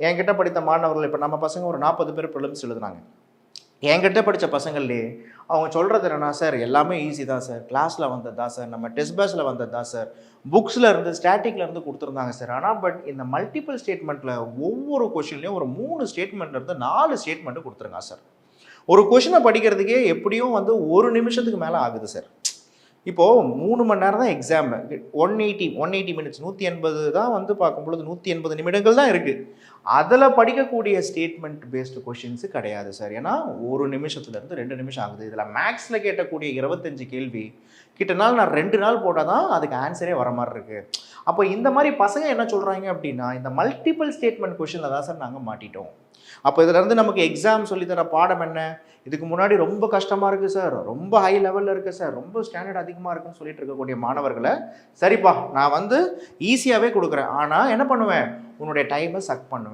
என்கிட்ட படித்த மாணவர்கள் இப்போ நம்ம பசங்க ஒரு 40 பேர் ப்ரிலிம்ஸ் எழுதுனாங்க. என்கிட்ட படித்த பசங்கள்லேயே அவங்க சொல்கிறது என்னென்னா, சார் எல்லாமே ஈஸி தான் சார், கிளாஸில் வந்தது தான் சார், நம்ம டெஸ்ட் பேஸில் வந்தது தான் சார், புக்ஸில் இருந்து ஸ்டாட்டிக்கில் இருந்து கொடுத்துருந்தாங்க சார். ஆனால் பட் இந்த மல்டிபிள் ஸ்டேட்மெண்ட்டில் ஒவ்வொரு கொஷின்லையும் ஒரு 3 ஸ்டேட்மெண்ட்லேருந்து 4 ஸ்டேட்மெண்ட்டு கொடுத்துருங்க சார். ஒரு கொஷினை படிக்கிறதுக்கே எப்படியும் வந்து 1 நிமிஷத்துக்கு மேலே ஆகுது சார். இப்போது 3 மணி நேரம் தான் எக்ஸாம், 180 மினிட்ஸ், 180 தான் வந்து பார்க்கும்பொழுது 180 நிமிடங்கள் தான் இருக்குது. அதில் படிக்கக்கூடிய ஸ்டேட்மெண்ட் பேஸ்டு கொஷின்ஸு கிடையாது சார். ஏன்னா 1 நிமிஷத்துலேருந்து 2 நிமிஷம் ஆகுது. இதில் மேக்ஸில் கேட்டக்கூடிய 25 கேள்வி கிட்டனால நான் 2 நாள் போட்டால் தான் அதுக்கு ஆன்சரே வர மாதிரி இருக்குது. அப்போ இந்த மாதிரி பசங்க என்ன சொல்கிறாங்க அப்படின்னா, இந்த மல்டிபிள் ஸ்டேட்மெண்ட் கொஷினில் தான் சார் நாங்கள் மாட்டிட்டோம். அப்போ இதிலேருந்து நமக்கு எக்ஸாம் சொல்லித்தர பாடம் என்ன, இதுக்கு முன்னாடி ரொம்ப கஷ்டமாக இருக்குது சார், ரொம்ப ஹை லெவலில் இருக்குது சார், ரொம்ப ஸ்டாண்டர்ட் அதிகமாக இருக்குன்னு சொல்லிட்டு இருக்கக்கூடிய மாணவர்களை, சரிப்பா நான் வந்து ஈஸியாகவே கொடுக்குறேன், ஆனால் என்ன பண்ணுவேன், உன்னுடைய டைமை சக் பண்ணுவேன்.